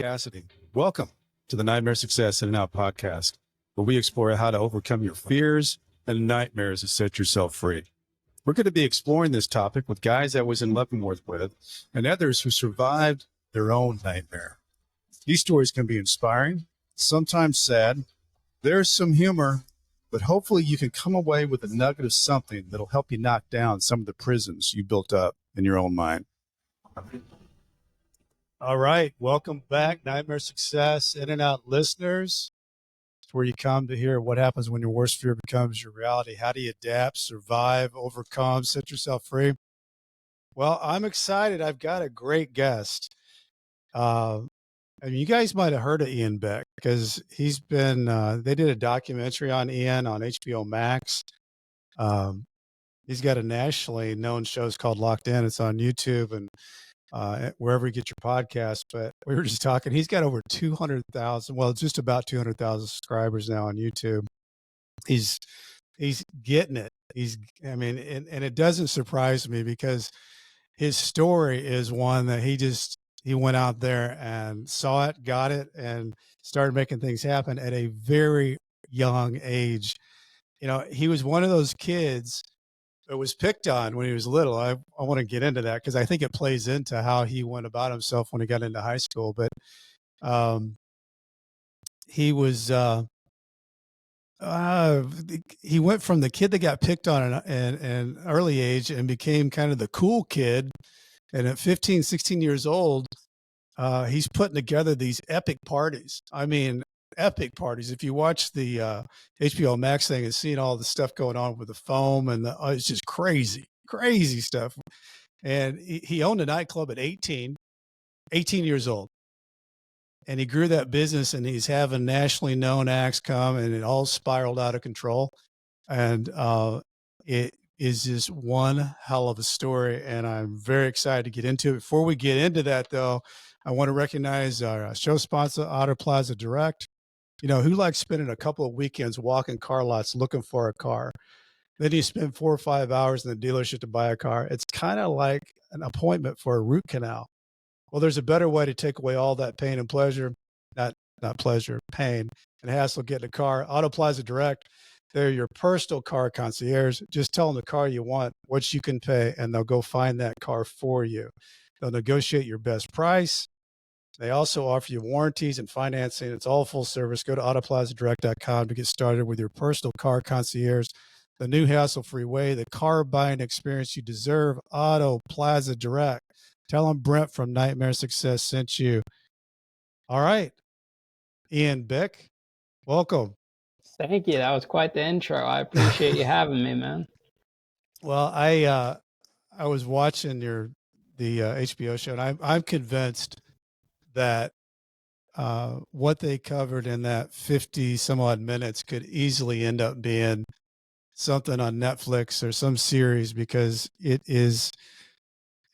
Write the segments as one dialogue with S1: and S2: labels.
S1: Cassidy. Welcome to the Nightmare Success In and Out podcast, where we explore how to overcome your fears and nightmares to set yourself free. We're going to be exploring this topic with guys I was in Leavenworth with and others who survived their own nightmare. These stories can be inspiring, sometimes sad. There's some humor, but hopefully you can come away with a nugget of something that'll help you knock down some of the prisons you built up in your own mind. All right. Welcome back, Nightmare Success In and Out listeners. It's where you come to hear what happens when your worst fear becomes your reality. How do you adapt, survive, overcome, set yourself free? Well, I'm excited. I've got a great guest. You guys might have heard of Ian Beck because he's been, they did a documentary on Ian on HBO Max. He's got a nationally known show called Locked In. It's on YouTube and wherever you get your podcast. But we were just talking, he's got over 200,000, well, just about 200,000 subscribers now on YouTube. He's getting it. And it doesn't surprise me because his story is one that he went out there and saw it, got it, and started making things happen at a very young age. You know, he was one of those kids that was picked on when he was little. I want to get into that because I think it plays into how he went about himself when he got into high school. But he was he went from the kid that got picked on at an early age and became kind of the cool kid. And at 15, 16 years old, he's putting together these epic parties. I mean, epic parties. If you watch the HBO Max thing and seeing all the stuff going on with the foam and it's just crazy stuff. And he owned a nightclub at 18 years old. And he grew that business and he's having nationally known acts come and it all spiraled out of control. And it is just one hell of a story. And I'm very excited to get into it. Before we get into that though, I want to recognize our show sponsor, Auto Plaza Direct. You know, who likes spending a couple of weekends walking car lots looking for a car? Then you spend 4 or 5 hours in the dealership to buy a car. It's kind of like an appointment for a root canal. Well, there's a better way to take away all that pain and pleasure, not pleasure, pain and hassle getting a car. Auto Plaza Direct, they're your personal car concierge. Just tell them the car you want, what you can pay, and they'll go find that car for you. They'll negotiate your best price. They also offer you warranties and financing. It's all full service. Go to autoplazadirect.com to get started with your personal car concierge, the new hassle-free way, the car buying experience you deserve. Auto Plaza Direct. Tell them Brent from Nightmare Success sent you. All right. Ian Bick, welcome.
S2: Thank you. That was quite the intro. I appreciate you having me, man.
S1: Well, I was watching the HBO show, and I'm convinced that what they covered in that 50 some odd minutes could easily end up being something on Netflix or some series because it is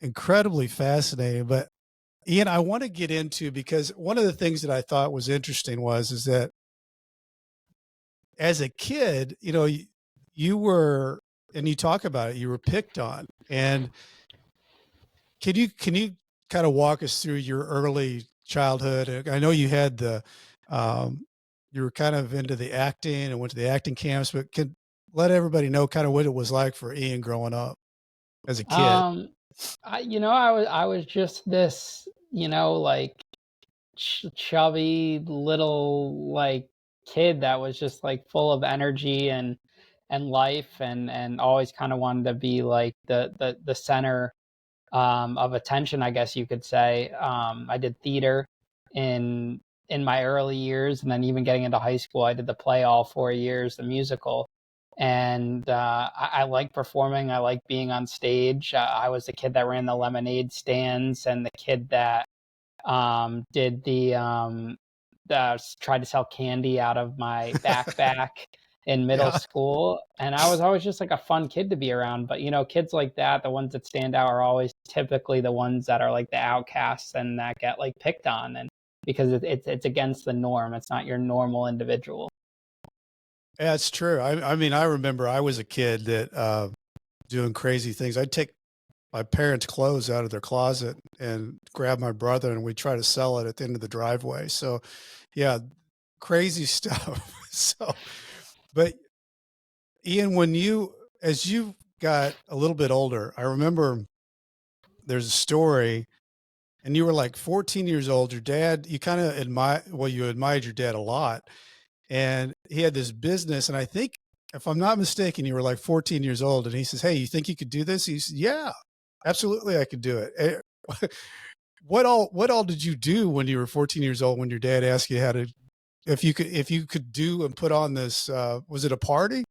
S1: incredibly fascinating. But Ian, I want to get into, because one of the things that I thought was interesting is that as a kid, you know, you were, and you talk about it, you were picked on. And can you kind of walk us through your early childhood? I know you had you were kind of into the acting and went to the acting camps, but can let everybody know kind of what it was like for Ian growing up as a kid.
S2: I was just this, like chubby little like kid that was just like full of energy and life and always kind of wanted to be like the center of attention, I guess you could say. I did theater in my early years, and then even getting into high school, I did the play all 4 years, the musical. And I like performing. I like being on stage. I was the kid that ran the lemonade stands and the kid that did tried to sell candy out of my backpack in middle school. And I was always just like a fun kid to be around. But, kids like that, the ones that stand out are always typically the ones that are like the outcasts and that get like picked on. And because it's against the norm. It's not your normal individual.
S1: Yeah, it's true. I remember I was a kid that doing crazy things. I'd take my parents' clothes out of their closet and grab my brother, and we try to sell it at the end of the driveway. So, yeah, crazy stuff. So, but Ian, as you got a little bit older, I remember there's a story, and you were like 14 years old. Your dad, you kind of you admired your dad a lot, and he had this business. And I think, if I'm not mistaken, you were like 14 years old, and he says, "Hey, you think you could do this?" He said, "Yeah, absolutely, I could do it." What all did you do when you were 14 years old when your dad asked you if you could do and put on this? Was it a party?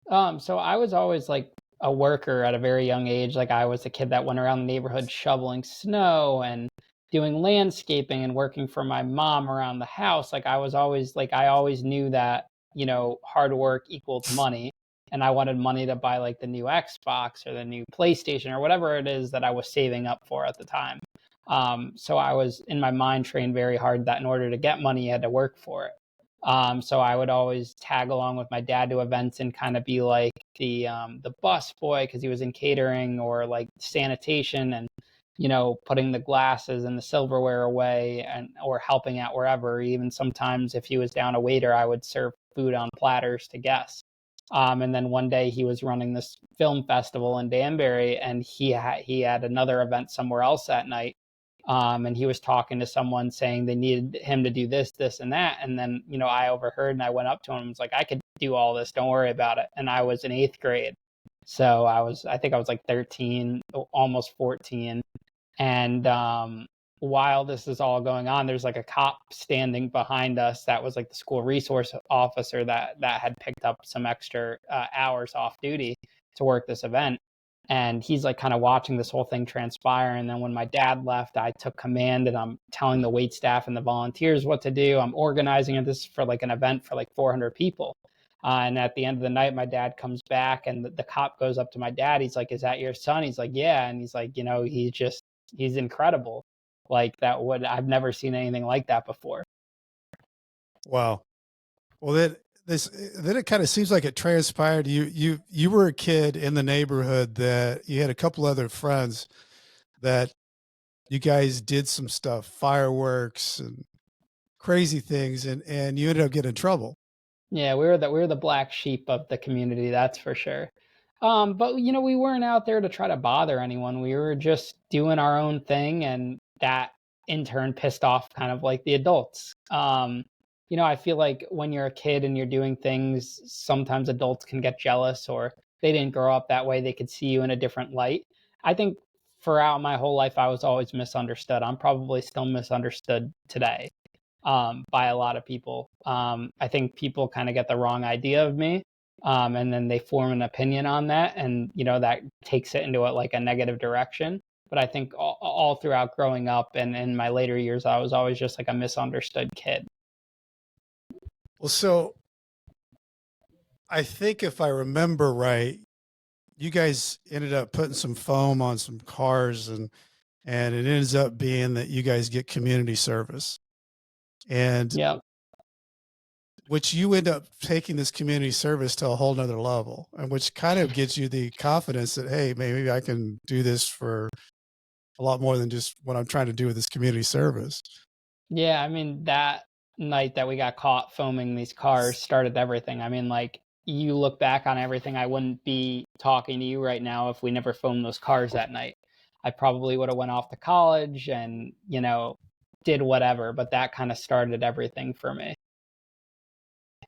S2: So I was always like a worker at a very young age. Like I was a kid that went around the neighborhood shoveling snow and doing landscaping and working for my mom around the house. Like I was always like I always knew that, hard work equals money. And I wanted money to buy like the new Xbox or the new PlayStation or whatever it is that I was saving up for at the time. So I was in my mind trained very hard that in order to get money, you had to work for it. So I would always tag along with my dad to events and kind of be like the bus boy because he was in catering or like sanitation and putting the glasses and the silverware away and or helping out wherever. Even sometimes if he was down a waiter, I would serve food on platters to guests. And then one day he was running this film festival in Danbury, and he had another event somewhere else that night, and he was talking to someone saying they needed him to do this, this, and that. And then, I overheard and I went up to him and was like, I could do all this. Don't worry about it. And I was in eighth grade. So I think I was like 13, almost 14. And while this is all going on, there's like a cop standing behind us that was like the school resource officer that had picked up some extra hours off duty to work this event. And he's like kind of watching this whole thing transpire. And then when my dad left, I took command and I'm telling the wait staff and the volunteers what to do. I'm organizing this for like an event for like 400 people. And at the end of the night, my dad comes back and the cop goes up to my dad. He's like, "Is that your son?" He's like, "Yeah." And he's like, he's incredible. Like I've never seen anything like that before.
S1: Wow. Well, then it kind of seems like it transpired. You were a kid in the neighborhood that you had a couple other friends that you guys did some stuff, fireworks and crazy things, and you ended up getting in trouble.
S2: Yeah, we were the black sheep of the community, that's for sure. But we weren't out there to try to bother anyone. We were just doing our own thing, and that in turn pissed off kind of like the adults. I feel like when you're a kid and you're doing things, sometimes adults can get jealous or they didn't grow up that way. They could see you in a different light. I think throughout my whole life, I was always misunderstood. I'm probably still misunderstood today by a lot of people. I think people kind of get the wrong idea of me, and then they form an opinion on that, and that takes it into like a negative direction. But I think all throughout growing up and in my later years, I was always just like a misunderstood kid.
S1: Well, so I think if I remember right, you guys ended up putting some foam on some cars, and it ends up being that you guys get community service, and
S2: Yeah.
S1: which you end up taking this community service to a whole nother level, and which kind of gives you the confidence that, hey, maybe I can do this for a lot more than just what I'm trying to do with this community service.
S2: Yeah, I mean, that night that we got caught foaming these cars started everything. I mean, like, you look back on everything, I wouldn't be talking to you right now if we never foamed those cars that night. I probably would have went off to college and, did whatever, but that kind of started everything for me.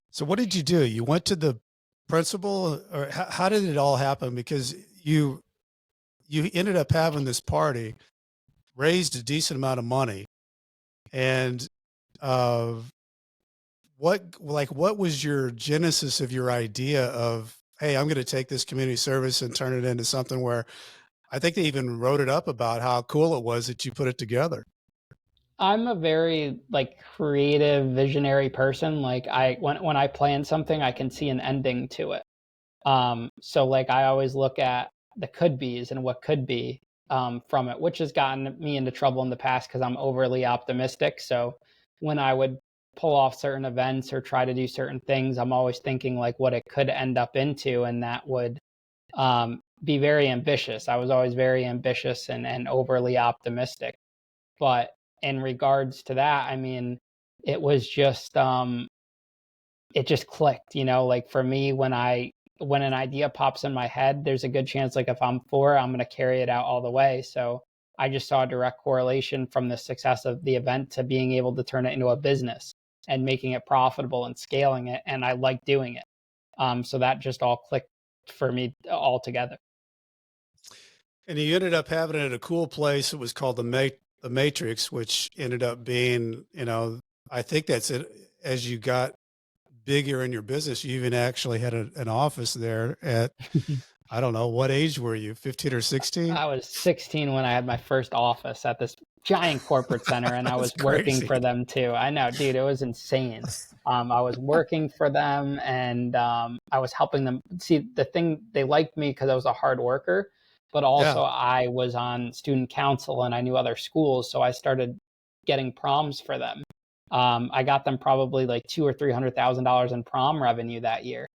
S1: So what did you do? You went to the principal, or how did it all happen? Because you ended up having this party, raised a decent amount of money, and uh, what was your genesis of your idea of, hey, I'm going to take this community service and turn it into something where I think they even wrote it up about how cool it was that you put it together.
S2: I'm a very like creative, visionary person. Like when I plan something, I can see an ending to it. So like I always look at the could be's and what could be from it, which has gotten me into trouble in the past because I'm overly optimistic. So when I would pull off certain events or try to do certain things, I'm always thinking like what it could end up into, and that would be very ambitious. I was always very ambitious and overly optimistic. But in regards to that, I mean, it was just it just clicked, you know, like for me when an idea pops in my head, there's a good chance like if I'm for it, I'm going to carry it out all the way. So I just saw a direct correlation from the success of the event to being able to turn it into a business and making it profitable and scaling it, and I like doing it. So that just all clicked for me all together.
S1: And you ended up having it at a cool place. It was called the Matrix, which ended up being, you know, I think that's it. As you got bigger in your business, you even actually had an office there at, I don't know, what age were you, 15 or 16?
S2: I was 16 when I had my first office at this giant corporate center, and I
S1: That's
S2: was working
S1: crazy.
S2: for them too. I know, dude, it was insane. I was working for them, and I was helping them. See, the thing, they liked me because I was a hard worker, but
S1: Yeah.
S2: also I was on student council and I knew other schools, so I started getting proms for them. I got them probably like $200,000 or $300,000 in prom revenue that year.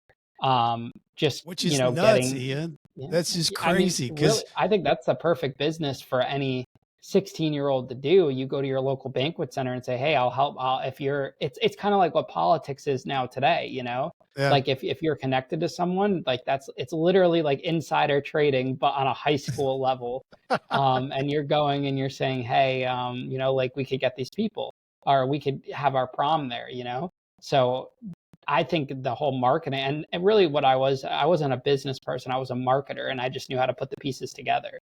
S2: Just
S1: Which
S2: you
S1: is
S2: know,
S1: nuts,
S2: getting
S1: Ian.
S2: yeah.
S1: That's just
S2: I mean,
S1: crazy.
S2: really,
S1: Cause
S2: I think that's the perfect business for any 16-year-old to do. You go to your local banquet center and say, "Hey, I'll help." If you're, it's kind of like what politics is now today. You know,
S1: yeah,
S2: like if you're connected to someone, like it's literally like insider trading, but on a high school level. And you're going and you're saying, "Hey, you know, like we could get these people, or we could have our prom there." You know, so I think the whole marketing and really what I wasn't a business person. I was a marketer and I just knew how to put the pieces together.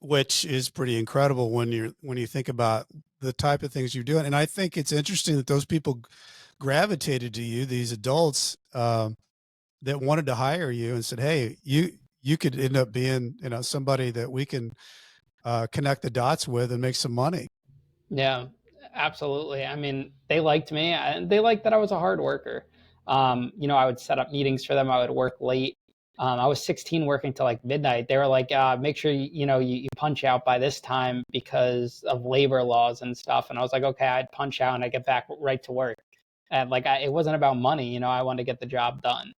S1: which is pretty incredible when you think about the type of things you're doing. And I think it's interesting that those people gravitated to you, these adults, that wanted to hire you and said, "Hey, you could end up being, you know, somebody that we can connect the dots with and make some money."
S2: Yeah, absolutely. I mean, they liked me and they liked that I was a hard worker. You know, I would set up meetings for them. I would work late. I was 16 working till like midnight. They were like, make sure you know you punch out by this time because of labor laws and stuff. And I was like, okay, I'd punch out and I get back right to work. And like, it wasn't about money. You know, I wanted to get the job done.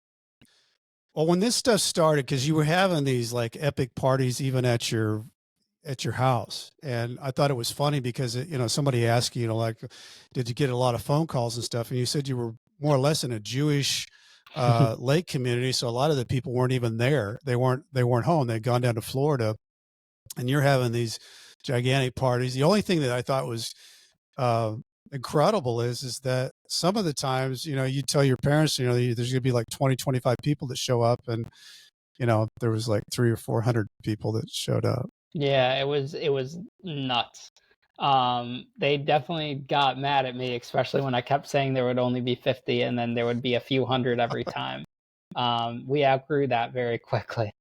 S1: Well, when this stuff started, because you were having these like epic parties even at your house, and I thought it was funny because you know, somebody asked you, you know, like, did you get a lot of phone calls and stuff? And you said you were more or less in a Jewish lake community, so a lot of the people weren't even there. They weren't home. They'd gone down to Florida, and you're having these gigantic parties. The only thing that I thought was uh, incredible is that some of the times, you know, you tell your parents, you know, there's going to be like 20, 25 people that show up, and you know, there was like 300 or 400 people that showed up.
S2: Yeah, it was nuts. They definitely got mad at me, especially when I kept saying there would only be 50 and then there would be a few hundred every time. We outgrew that very quickly.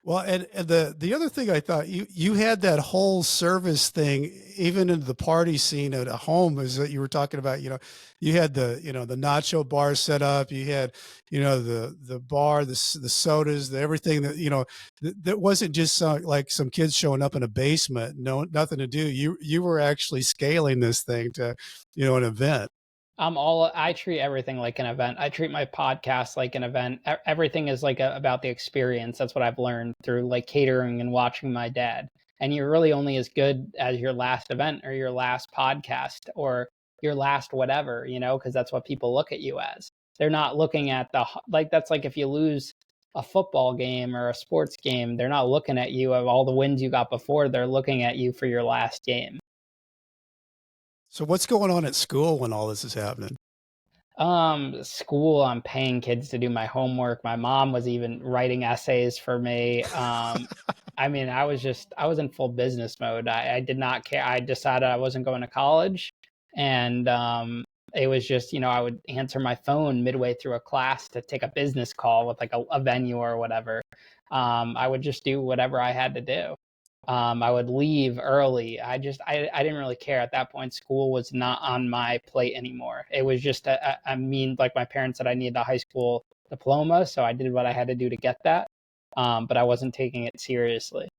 S1: Well, and the other thing I thought you had that whole service thing even in the party scene at a home is that you were talking about, you know, you had the, you know, the nacho bar set up, you had, you know, the bar, the sodas, the everything that, you know, that wasn't just like some kids showing up in a basement, no, nothing to do. You were actually scaling this thing to, you know, an event.
S2: I treat everything like an event. I treat my podcast like an event. Everything is like about the experience. That's what I've learned through like catering and watching my dad. And you're really only as good as your last event or your last podcast or your last whatever, you know, because that's what people look at you as. They're not looking at like that's like if you lose a football game or a sports game, they're not looking at you of all the wins you got before. They're looking at you for your last game.
S1: So what's going on at school when all this is happening?
S2: School, I'm paying kids to do my homework. My mom was even writing essays for me. I mean, I was in full business mode. I did not care. I decided I wasn't going to college, and it was just, you know, I would answer my phone midway through a class to take a business call with like a venue or whatever. I would just do whatever I had to do. I would leave early. I didn't really care at that point. School was not on my plate anymore. It was just I mean, like my parents said, I needed a high school diploma, so I did what I had to do to get that. But I wasn't taking it seriously.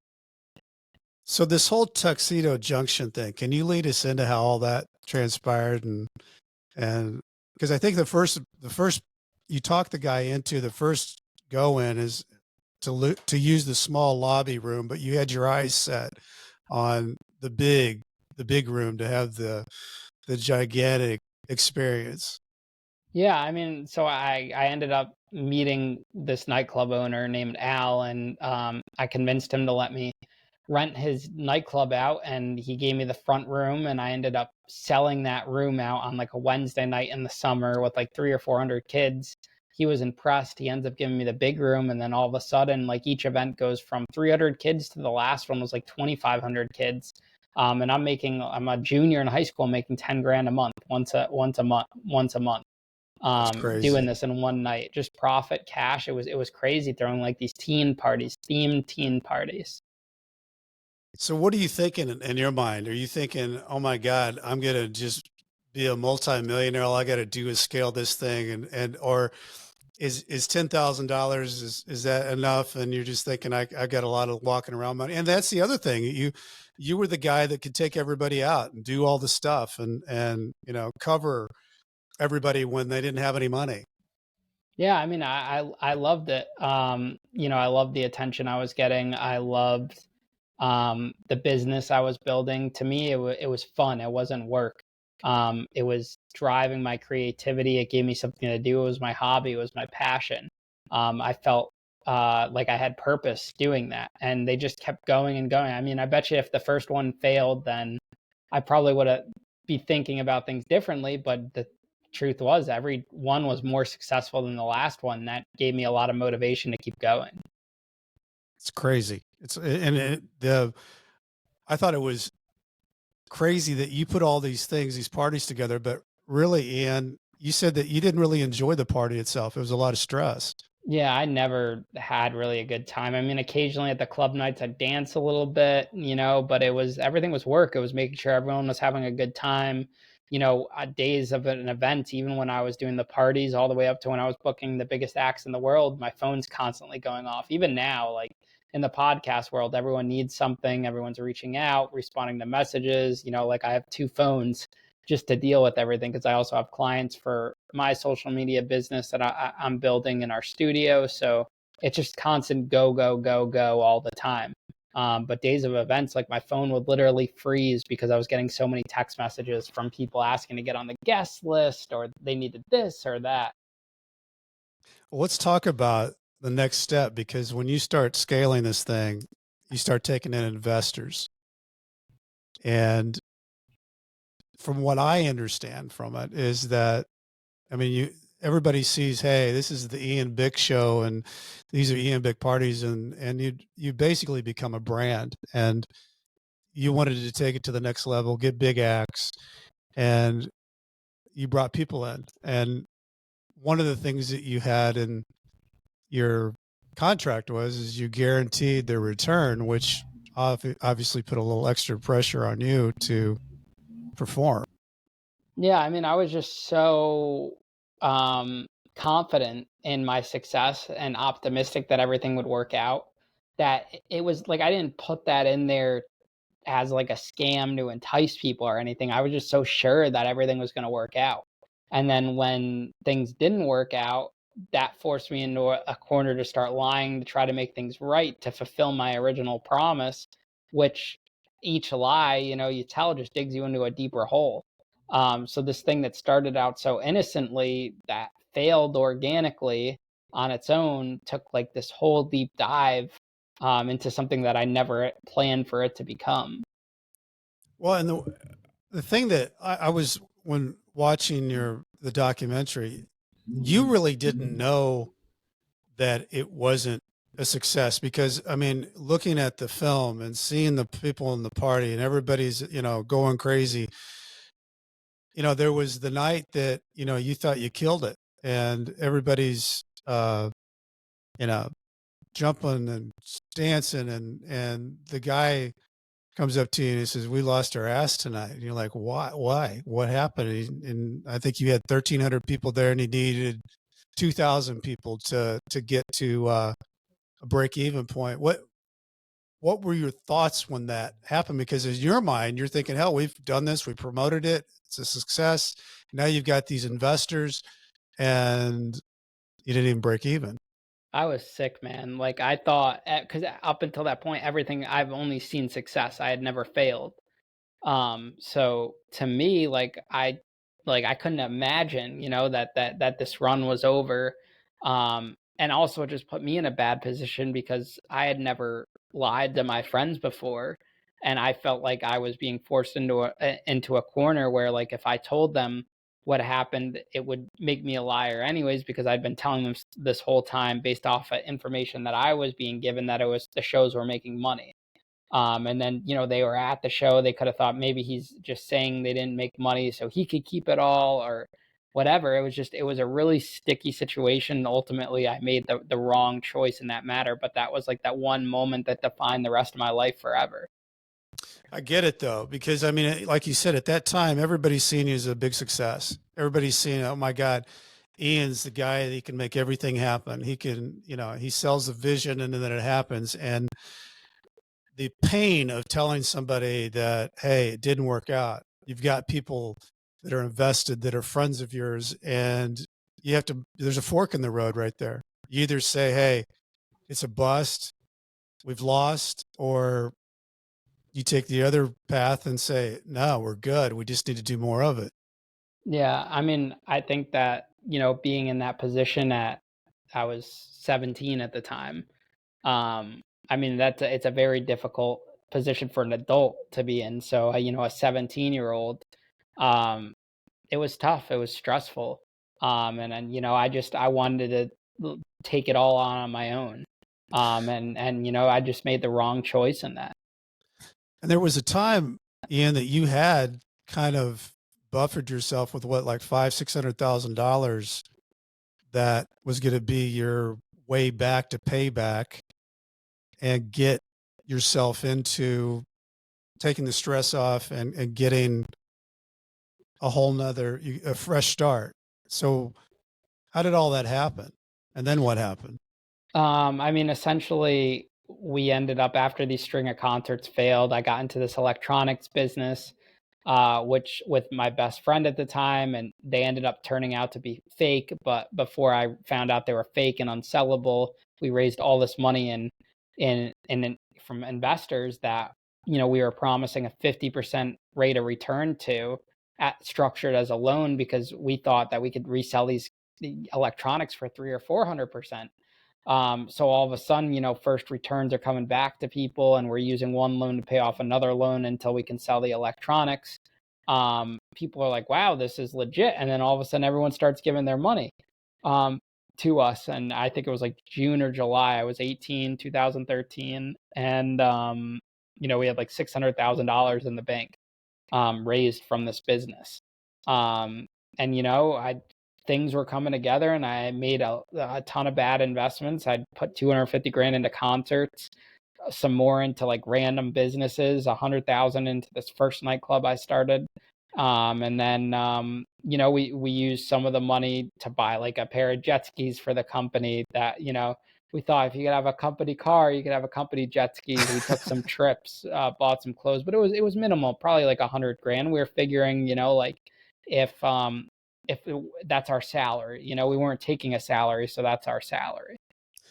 S1: So this whole Tuxedo Junction thing, can you lead us into how all that transpired and because I think the first you talk the guy into the first go in is to use the small lobby room, but you had your eyes set on the big room to have the gigantic experience.
S2: Yeah, I mean, so I ended up meeting this nightclub owner named Al, and I convinced him to let me rent his nightclub out, and he gave me the front room, and I ended up selling that room out on like a Wednesday night in the summer with like 300 or 400 kids. He was impressed. He ends up giving me the big room, and then all of a sudden, like each event goes from 300 kids to the last one was like 2,500 kids. And I'm a junior in high school making 10 grand a month, once a month,
S1: That's
S2: doing
S1: crazy.
S2: this in one night, just profit cash. It was crazy, throwing like these teen parties, themed teen parties.
S1: So what are you thinking in your mind? Are you thinking, oh my God, I'm gonna just be a multimillionaire? All I got to do is scale this thing, or is $10,000 is that enough? And you're just thinking, I got a lot of walking around money, and that's the other thing. You were the guy that could take everybody out and do all the stuff and cover everybody when they didn't have any money.
S2: Yeah, I mean, I loved it. I loved the attention I was getting. I loved the business I was building. To me, it was fun. It wasn't work. It was driving my creativity. It gave me something to do. It was my hobby. It was my passion. I felt like I had purpose doing that, and they just kept going and going. I mean, I bet you if the first one failed, then I probably would have be thinking about things differently. But the truth was, every one was more successful than the last one. That gave me a lot of motivation to keep going.
S1: It's crazy. The I thought it was crazy that you put all these things, these parties together, but really, Ian, you said that you didn't really enjoy the party itself. It was a lot of stress.
S2: Yeah, I never had really a good time. I mean, occasionally at the club nights, I'd dance a little bit, but everything was work. It was making sure everyone was having a good time. Days of an event, even when I was doing the parties, all the way up to when I was booking the biggest acts in the world, my phone's constantly going off. Even now, like in the podcast world, everyone needs something. Everyone's reaching out, responding to messages. Like I have two phones just to deal with everything because I also have clients for my social media business that I'm building in our studio. So it's just constant go, go, go, go all the time. But days of events, like my phone would literally freeze because I was getting so many text messages from people asking to get on the guest list or they needed this or that.
S1: Well, let's talk about the next step, because when you start scaling this thing, you start taking in investors. And from what I understand from it is that, I mean, everybody sees, hey, this is the Ian Bick show and these are Ian Bick parties, and you basically become a brand, and you wanted to take it to the next level, get big acts, and you brought people in. And one of the things that you had in your contract is you guaranteed their return, which obviously put a little extra pressure on you to perform.
S2: Yeah, I mean, I was just so um, confident in my success and optimistic that everything would work out that it was like I didn't put that in there as like a scam to entice people or anything. I was just so sure that everything was going to work out. And then when things didn't work out, that forced me into a corner to start lying to try to make things right to fulfill my original promise, which each lie, you tell just digs you into a deeper hole. So this thing that started out so innocently that failed organically on its own took like this whole deep dive into something that I never planned for it to become.
S1: Well, and the thing that I was, when watching the documentary, you really didn't know that it wasn't a success, because I mean, looking at the film and seeing the people in the party and everybody's, going crazy, there was the night that, you thought you killed it, and everybody's, you know, jumping and dancing, and the guy comes up to you and he says, "We lost our ass tonight." And you're like, "Why? What happened?" And I think you had 1,300 people there, and he needed 2,000 people to get to a break even point. What were your thoughts when that happened? Because in your mind, you're thinking, "Hell, we've done this. We promoted it. It's a success. Now you've got these investors, and you didn't even break even."
S2: I was sick, man. Like I thought, because up until that point, everything I've only seen success. I had never failed. So to me, like I couldn't imagine, that this run was over. And also it just put me in a bad position because I had never lied to my friends before. And I felt like I was being forced into a corner where like if I told them what happened, it would make me a liar anyways, because I'd been telling them this whole time based off of information that I was being given that it was the shows were making money. And then, they were at the show. They could have thought maybe he's just saying they didn't make money so he could keep it all or whatever. It was a really sticky situation. Ultimately, I made the wrong choice in that matter, but that was like that one moment that defined the rest of my life forever.
S1: I get it though, because I mean, like you said, at that time, everybody's seen you as a big success. Everybody's seen, oh my God, Ian's the guy that he can make everything happen. He can, he sells the vision and then it happens. And the pain of telling somebody that, hey, it didn't work out. You've got people that are invested, that are friends of yours, and there's a fork in the road right there. You either say, hey, it's a bust, we've lost, or you take the other path and say, no, we're good. We just need to do more of it.
S2: Yeah, I mean, I think that, being in that position I was 17 at the time. I mean, it's a very difficult position for an adult to be in. So, a 17-year-old, um, it was tough. It was stressful. And I wanted to take it all on my own. And I just made the wrong choice in that.
S1: And there was a time, Ian, that you had kind of buffered yourself with what, like $600,000 that was going to be your way back to payback and get yourself into taking the stress off and getting a fresh start. So how did all that happen? And then what happened?
S2: I mean, essentially, we ended up after these string of concerts failed. I got into this electronics business, which with my best friend at the time, and they ended up turning out to be fake. But before I found out they were fake and unsellable, we raised all this money from investors that we were promising a 50% rate of return to, structured as a loan because we thought that we could resell the electronics for 300 or 400%. So all of a sudden, first returns are coming back to people, and we're using one loan to pay off another loan until we can sell the electronics. People are like, "Wow, this is legit," and then all of a sudden, everyone starts giving their money um, to us. And I think it was like June or July. I was 18, 2013, and we had like $600,000 in the bank raised from this business. Um, and I things were coming together, and I made a ton of bad investments. I'd put 250 grand into concerts, some more into like random businesses, 100,000 into this first nightclub I started. And then we used some of the money to buy like a pair of jet skis for the company that we thought if you could have a company car, you could have a company jet skis. We took some trips, bought some clothes, but it was minimal, probably like 100 grand. We were figuring, like if that's our salary, we weren't taking a salary, so that's our salary.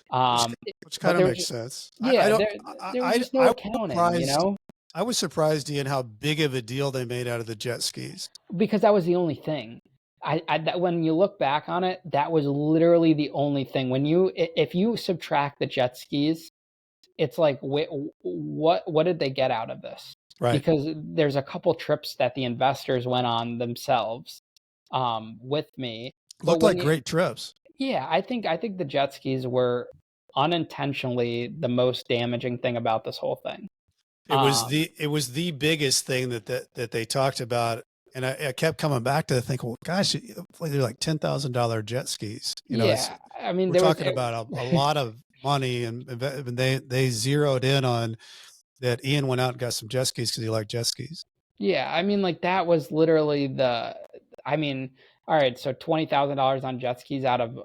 S1: Which,
S2: Um,
S1: which
S2: but
S1: kind of
S2: there was
S1: makes
S2: just,
S1: sense.
S2: yeah, there was just no
S1: I was
S2: accounting,
S1: surprised. I was surprised, Ian, how big of a deal they made out of the jet skis.
S2: because that was the only thing. When you look back on it, that was literally the only thing. If you subtract the jet skis, it's like, what did they get out of this?
S1: Right.
S2: Because there's a couple trips that the investors went on themselves with me. But
S1: Looked like great trips.
S2: yeah, I think the jet skis were unintentionally the most damaging thing about this whole thing. Um,
S1: It was the biggest thing that they talked about. And I kept coming back to think, well, gosh, they're like $10,000 jet skis.
S2: yeah, I mean
S1: We're
S2: there was
S1: talking about a lot of money, and they zeroed in on that. Ian went out and got some jet skis because he liked jet skis.
S2: yeah, I mean like that was literally I mean, all right, so $20,000 on jet skis out of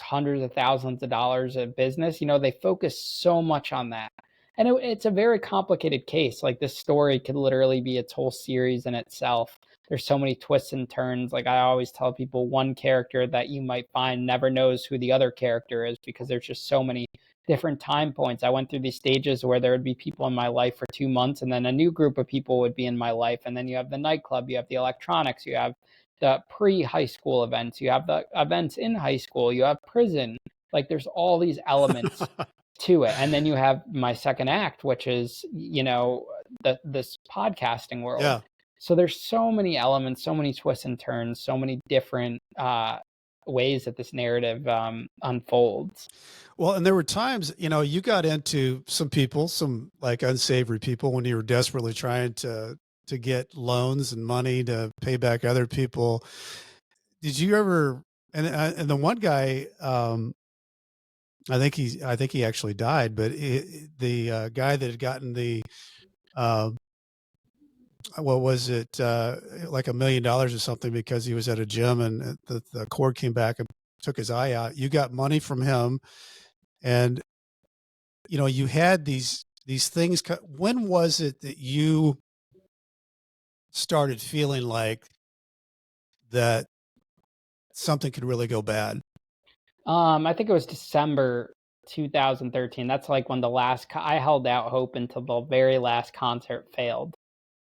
S2: hundreds of thousands of dollars of business, they focus so much on that. And it's a very complicated case. Like this story could literally be its whole series in itself. there's so many twists and turns. Like I always tell people, one character that you might find never knows who the other character is, because there's just so many different time points. I went through these stages where there would be people in my life for 2 months, and then a new group of people would be in my life. And then you have the nightclub, you have the electronics, you have the pre-high school events, you have the events in high school, you have prison. Like there's all these elements to it. And then you have my second act, which is, this podcasting world.
S1: Yeah.
S2: So there's so many elements, so many twists and turns, so many different ways that this narrative unfolds.
S1: Well, and there were times, you got into some like unsavory people when you were desperately trying to get loans and money to pay back other people. Did you ever? And the one guy, I think he actually died, but the guy that had gotten the uh, what was it, like $1 million or something, because he was at a gym and the cord came back and took his eye out. You got money from him, and you had these things. When was it that you started feeling like that something could really go bad?
S2: I think it was December 2013. That's like when I held out hope until the very last concert failed.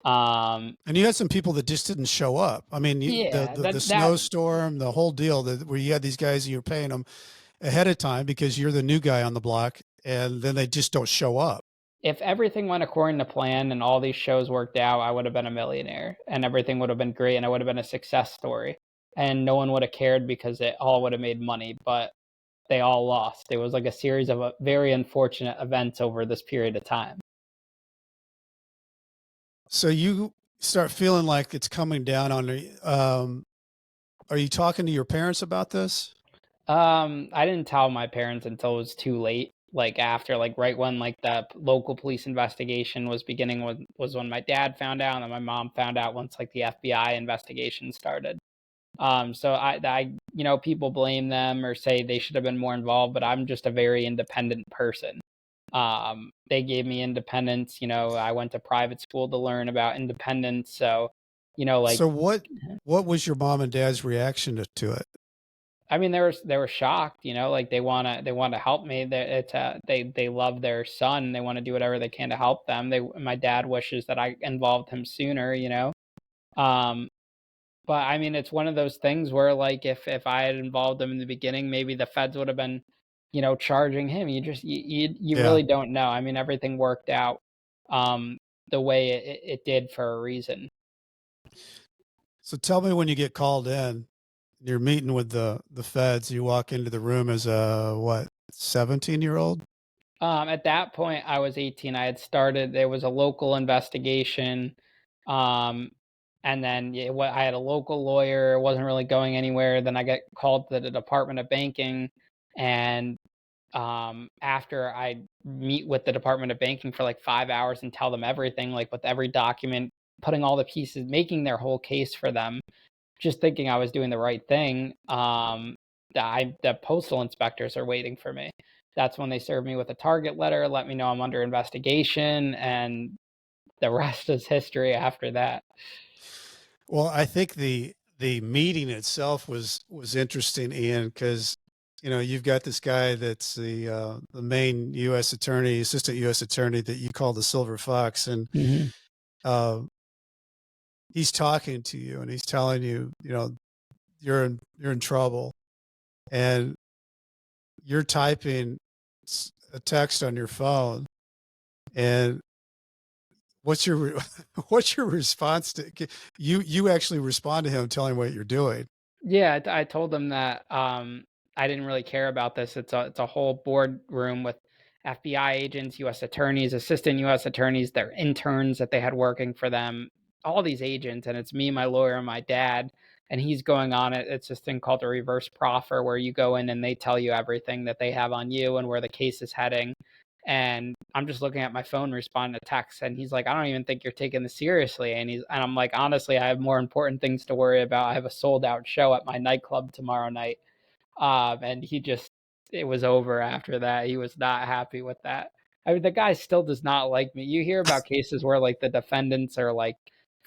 S1: And you had some people that just didn't show up. I mean,
S2: Yeah,
S1: the
S2: that
S1: snowstorm, the whole deal, where you had these guys and you're paying them ahead of time because you're the new guy on the block, and then they just don't show up.
S2: if everything went according to plan and all these shows worked out, I would have been a millionaire and everything would have been great and I would have been a success story. And no one would have cared because it all would have made money, but they all lost. It was like a series of very unfortunate events over this period of time.
S1: So you start feeling like it's coming down on you. Are you talking to your parents about this?
S2: I didn't tell my parents until it was too late. Like after, like right when like the local police investigation was beginning, was when my dad found out, and then my mom found out once like the FBI investigation started. So people blame them or say they should have been more involved, but I'm just a very independent person. They gave me independence. I went to private school to learn about independence. So, like,
S1: So what was your mom and dad's reaction to it?
S2: I mean, they were shocked. Like they want to help me. They love their son. They want to do whatever they can to help them. My dad wishes that I involved him sooner. Um, But I mean, it's one of those things where, like, if I had involved him in the beginning, maybe the feds would have been, charging him. You
S1: Yeah.
S2: really don't know. I mean, everything worked out um, the way it did for a reason.
S1: So tell me, when you get called in, you're meeting with the feds, you walk into the room as a, what, 17-year-old?
S2: At that point, I was 18. I had started. There was a local investigation, um, and then I had a local lawyer. It wasn't really going anywhere. Then I got called to the Department of Banking, and after I meet with the Department of Banking for like 5 hours and tell them everything, like with every document, putting all the pieces, making their whole case for them, just thinking I was doing the right thing. The postal inspectors are waiting for me. That's when they served me with a target letter, let me know I'm under investigation, and the rest is history after that.
S1: Well, I think the meeting itself was interesting, Ian, because you've got this guy that's the main U.S. attorney, assistant U.S. attorney, that you call the Silver Fox, and
S2: Mm-hmm.
S1: uh, he's talking to you and he's telling you, you're in trouble, and you're typing a text on your phone, and what's your what's your response to you actually respond to him telling what you're doing?
S2: Yeah, I told them that I didn't really care about this. It's a whole boardroom with FBI agents, U.S. attorneys, assistant U.S. attorneys, their interns that they had working for them, all these agents, and it's me, my lawyer, and my dad. And he's going on it. It's this thing called a reverse proffer, where you go in and they tell you everything that they have on you and where the case is heading. And I'm just looking at my phone, responding to texts, and he's like, "I don't even think you're taking this seriously." And I'm like, "Honestly, I have more important things to worry about. I have a sold out show at my nightclub tomorrow night." And it was over after that. He was not happy with that. I mean, the guy still does not like me. You hear about cases where like the defendants are like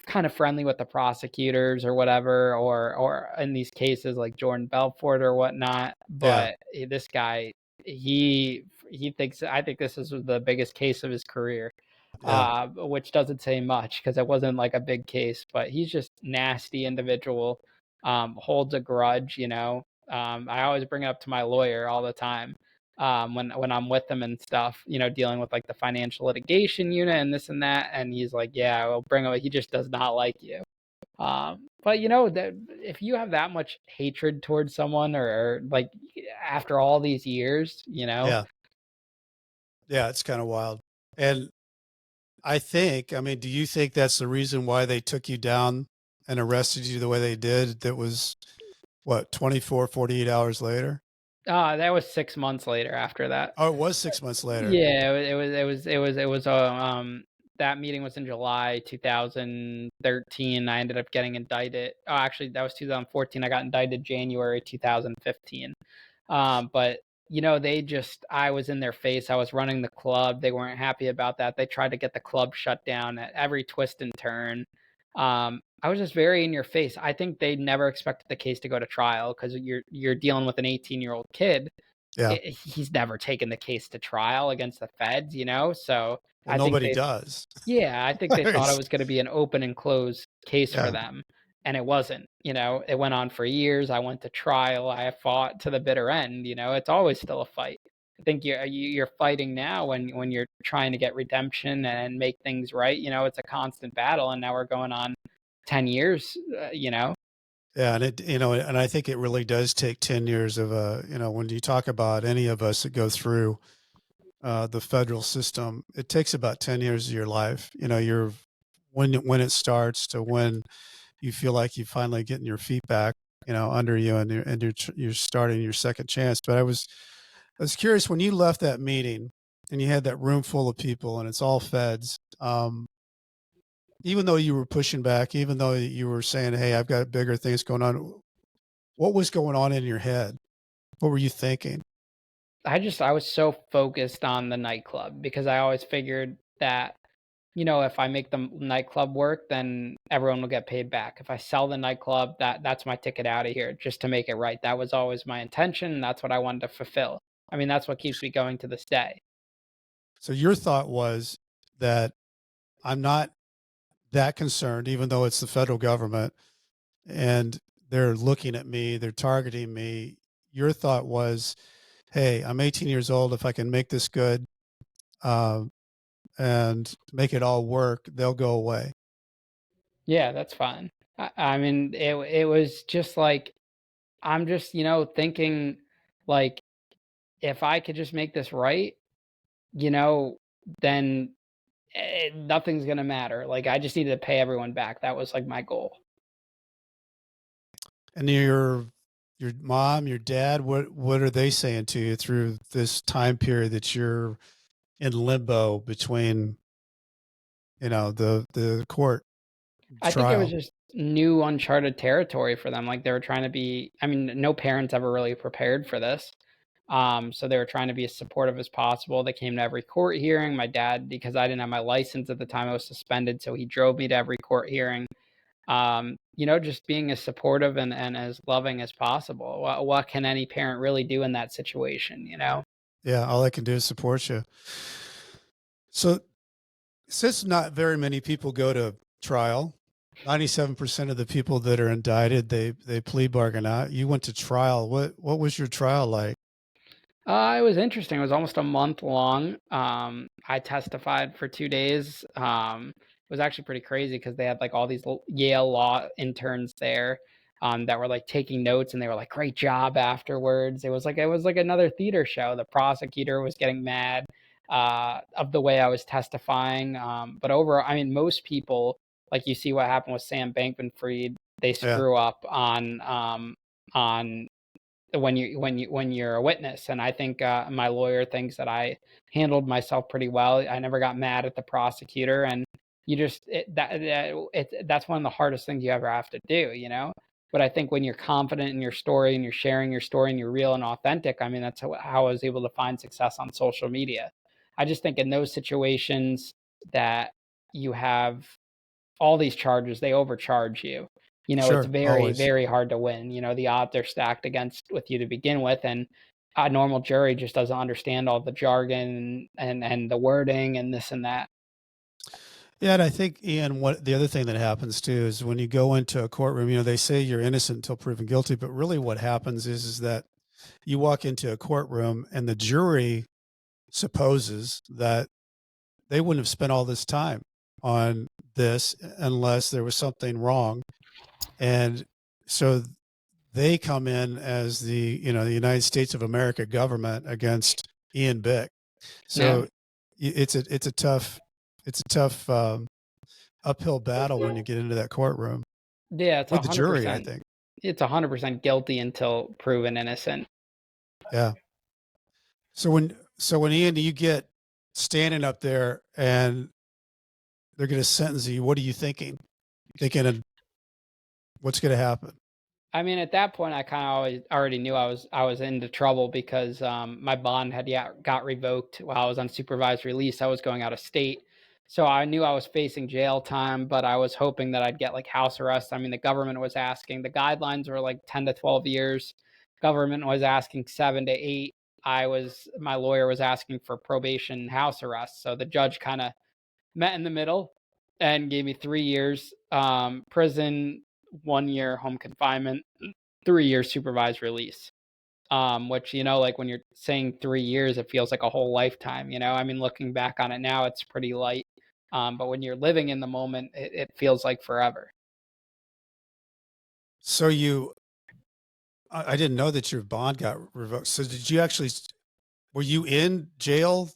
S2: kind of friendly with the prosecutors or whatever, or in these cases like Jordan Belfort or whatnot.
S1: Yeah.
S2: But this guy, he thinks, I think this is the biggest case of his career,
S1: Yeah.
S2: which doesn't say much because it wasn't like a big case. But he's just nasty individual, holds a grudge. I always bring it up to my lawyer all the time, when I'm with him and stuff, dealing with like the financial litigation unit and this and that. And he's like, yeah, we'll bring him. He just does not like you. But that if you have that much hatred towards someone, or like after all these years,
S1: Yeah. Yeah. It's kind of wild. And I mean, do you think that's the reason why they took you down and arrested you the way they did? That was what, 24, 48 hours later?
S2: that was 6 months later after that.
S1: Oh, it was 6 months later.
S2: Yeah, that meeting was in July 2013. I ended up getting indicted. Oh, actually, that was 2014. I got indicted January 2015. But I was in their face. I was running the club. They weren't happy about that. They tried to get the club shut down at every twist and turn. I was just very in your face. I think they never expected the case to go to trial because you're dealing with an 18-year-old kid.
S1: Yeah.
S2: He's never taken the case to trial against the feds, so
S1: Well,
S2: I think
S1: nobody
S2: they
S1: does.
S2: yeah, I think they thought it
S1: It's-
S2: was gonna be an open and close case for
S1: yeah.
S2: them, and it wasn't. It went on for years. I went to trial. I fought to the bitter end. It's always still a fight. I think you're fighting now when you're trying to get redemption and make things right. It's a constant battle, and now we're going on 10 years.
S1: Yeah. And and I think it really does take 10 years of when you talk about any of us that go through the federal system, it takes about 10 years of your life. You're when it starts to when you feel like you finally getting your feet back, under you, and you're starting your second chance. But I was curious when you left that meeting and you had that room full of people and it's all feds. Even though you were pushing back, even though you were saying, "Hey, I've got bigger things going on," what was going on in your head? What were you thinking?
S2: I was so focused on the nightclub because I always figured that, if I make the nightclub work, then everyone will get paid back. If I sell the nightclub, that's my ticket out of here, just to make it right. That was always my intention, and that's what I wanted to fulfill. I mean, that's what keeps me going to this day.
S1: So your thought was that I'm not that concerned, even though it's the federal government and they're looking at me, they're targeting me. Your thought was, hey, I'm 18 years old. If I can make this good uh, and make it all work, they'll go away.
S2: Yeah, that's fine. I mean, it was just like I'm just, thinking like if I could just make this right, you know, then nothing's gonna matter. Like I just needed to pay everyone back. That was like my goal.
S1: And your mom, your dad, what are they saying to you through this time period that you're in limbo between, the court
S2: I think it was
S1: trial?
S2: just new uncharted territory for them. Like they were trying to be, I mean, no parents ever really prepared for this. So they were trying to be as supportive as possible. They came to every court hearing. My dad, because I didn't have my license at the time, I was suspended, so he drove me to every court hearing. Just being as supportive and as loving as possible. What can any parent really do in that situation?
S1: Yeah, all I can do is support you. So since not very many people go to trial, 97% of the people that are indicted, they plea bargain out. You went to trial. What was your trial like?
S2: It was interesting. It was almost a month long. I testified for 2 days. It was actually pretty crazy because they had like all these Yale law interns there, that were like taking notes, and they were like, "Great job" afterwards. It was like another theater show. The prosecutor was getting mad, of the way I was testifying. But overall, I mean, most people, like you see what happened with Sam Bankman-Fried, they
S1: Yeah.
S2: screw up on when you're a witness. And I think, my lawyer thinks that I handled myself pretty well. I never got mad at the prosecutor, and that's one of the hardest things you ever have to do. But I think when you're confident in your story and you're sharing your story and you're real and authentic, I mean, that's how I was able to find success on social media. I just think in those situations that you have all these charges, they overcharge you. It's
S1: Sure,
S2: very,
S1: always.
S2: very hard to win. The odds are stacked against with you to begin with, and a normal jury just doesn't understand all the jargon and the wording and this and that.
S1: Yeah, and I think, Ian, what the other thing that happens too is when you go into a courtroom, they say you're innocent until proven guilty, but really what happens is that you walk into a courtroom and the jury supposes that they wouldn't have spent all this time on this unless there was something wrong. And so they come in as the United States of America government against Ian Bick.
S2: Yeah.
S1: So it's a tough uphill battle when you get into that courtroom
S2: Yeah, it's
S1: with the jury, I
S2: 100%.
S1: think.
S2: It's 100% guilty until proven innocent.
S1: Yeah. So when Ian, you get standing up there and they're going to sentence you, what are you thinking? Thinking of what's going to happen?
S2: I mean, at that point, I kind of always already knew I was into trouble because my bond had got revoked while I was on supervised release. I was going out of state, so I knew I was facing jail time. But I was hoping that I'd get like house arrest. I mean, the government was asking. The guidelines were like 10 to 12 years. Government was asking 7 to 8. My lawyer was asking for probation, house arrest. So the judge kind of met in the middle and gave me 3 years prison, 1 year home confinement, 3 years supervised release. Which, like when you're saying 3 years, it feels like a whole lifetime. I mean, looking back on it now, it's pretty light. But when you're living in the moment, it feels like forever.
S1: So I didn't know that your bond got revoked. So were you in jail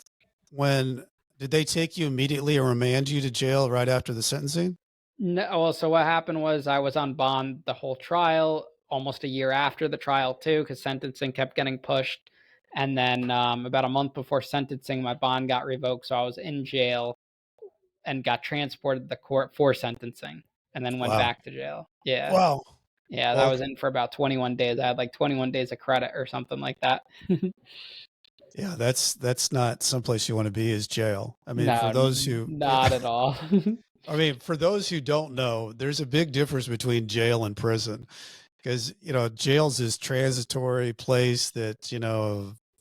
S1: did they take you immediately or remand you to jail right after the sentencing?
S2: No, well, so what happened was I was on bond the whole trial, almost a year after the trial too, because sentencing kept getting pushed. And then about a month before sentencing, my bond got revoked, so I was in jail and got transported to the court for sentencing, and then went
S1: Wow.
S2: back to jail. Yeah,
S1: Wow.
S2: yeah, that
S1: Well,
S2: was in for about 21 days. I had like 21 days of credit or something like that.
S1: yeah, that's not someplace you want to be is jail. I mean, for
S2: No,
S1: those who,
S2: not at all.
S1: I mean, for those who don't know, there's a big difference between jail and prison because, jail's this transitory place that,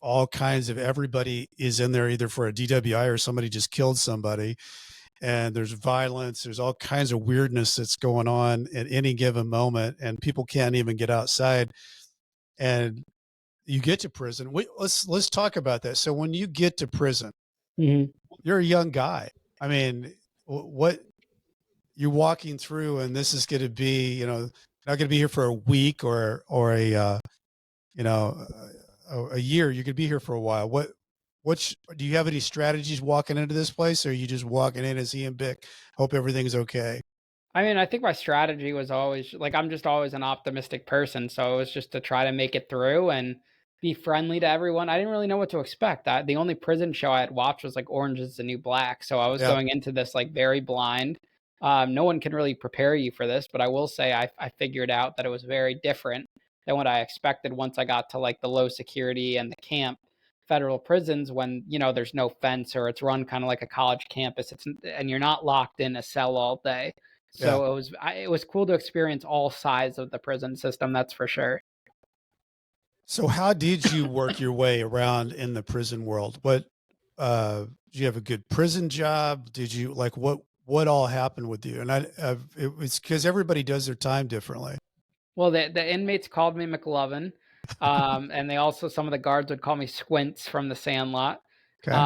S1: all kinds of everybody is in there either for a DWI or somebody just killed somebody. And there's violence, there's all kinds of weirdness that's going on at any given moment, and people can't even get outside. And you get to prison. Let's talk about that. So when you get to prison,
S2: Mhm.
S1: you're a young guy. I mean, what you're walking through, and this is going to be, not going to be here for a week or you know, a year. You could be here for a while. Do you have any strategies walking into this place, or are you just walking in as Ian Bick? Hope everything's okay.
S2: I mean, I think my strategy was always like I'm just always an optimistic person, so it was just to try to make it through and be friendly to everyone. I didn't really know what to expect. The only prison show I had watched was like Orange is the New Black, so I was
S1: Yeah,
S2: going into this like very blind. No one can really prepare you for this, but I will say I figured out that it was very different than what I expected once I got to like the low security and the camp federal prisons when there's no fence or it's run kind of like a college campus. And you're not locked in a cell all day,
S1: yeah.
S2: so it was cool to experience all sides of the prison system, that's for sure.
S1: So how did you work your way around in the prison world? Did you have a good prison job? Did you like what all happened with you? And it was because everybody does their time differently.
S2: Well, the inmates called me McLovin, and they also some of the guards would call me Squints from The Sandlot.
S1: Okay.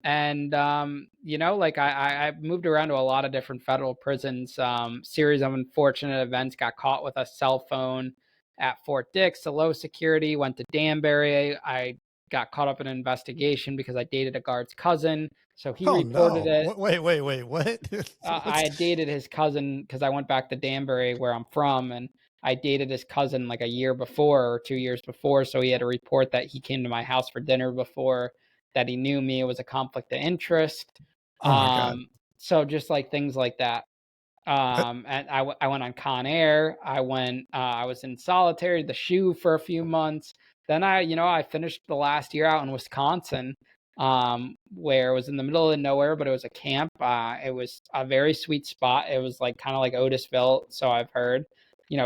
S2: And like I moved around to a lot of different federal prisons. Series of unfortunate events. Got caught with a cell phone at Fort Dix, a low security. Went to Danbury. I got caught up in an investigation because I dated a guard's cousin, so he
S1: Oh
S2: reported
S1: no.
S2: it.
S1: Wait, what?
S2: I had dated his cousin because I went back to Danbury, where I'm from, and I dated his cousin like a year before or 2 years before. So he had a report that he came to my house for dinner before, that he knew me. It was a conflict of interest.
S1: Oh my God.
S2: So just like things like that.
S1: That,
S2: And I went on Con Air. I was in solitary, the shoe for a few months. Then I finished the last year out in Wisconsin. where it was in the middle of nowhere, but it was a camp. It was a very sweet spot. It was like kind of like Otisville, so I've heard.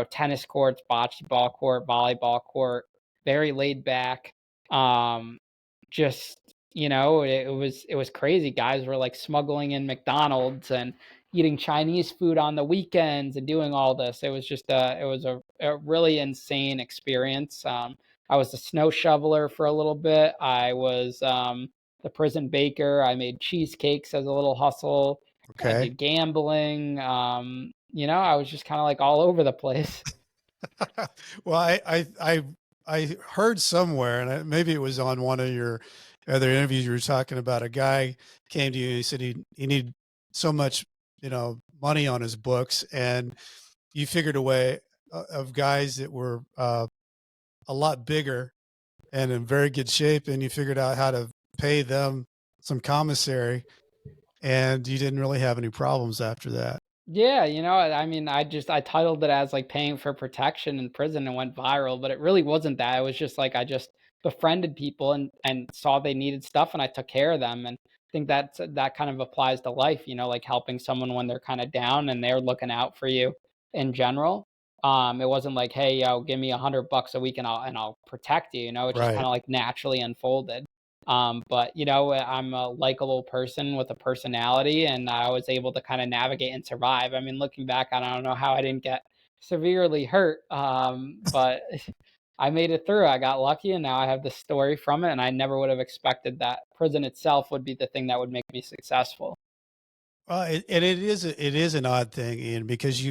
S2: Tennis courts, bocce ball court, volleyball court, very laid back. Um, just it was crazy. Guys were like smuggling in McDonald's and eating Chinese food on the weekends and doing all this. It was a really insane experience. I was a snow shoveler for a little bit. I was the prison baker. I made cheesecakes as a little hustle. I
S1: Okay.
S2: did gambling. I was just kind of like all over the place.
S1: Well, I heard somewhere, and maybe it was on one of your other interviews. You were talking about a guy came to you and he said he needed so much, money on his books, and you figured a way of guys that were a lot bigger and in very good shape, and you figured out how to pay them some commissary, and you didn't really have any problems after that.
S2: Yeah, I mean, I titled it as like paying for protection in prison and went viral, but it really wasn't that. It was just like I just befriended people and saw they needed stuff and I took care of them. And I think that kind of applies to life, like helping someone when they're kind of down and they're looking out for you in general. It wasn't like, hey, yo, give me $100 a week and I'll protect you. It just kind
S1: Right.
S2: of like naturally unfolded. But I'm a likable person with a personality, and I was able to kind of navigate and survive. I mean, looking back, I don't know how I didn't get severely hurt, but I made it through. I got lucky, and now I have this story from it. And I never would have expected that prison itself would be the thing that would make me successful.
S1: And it is an odd thing, Ian, because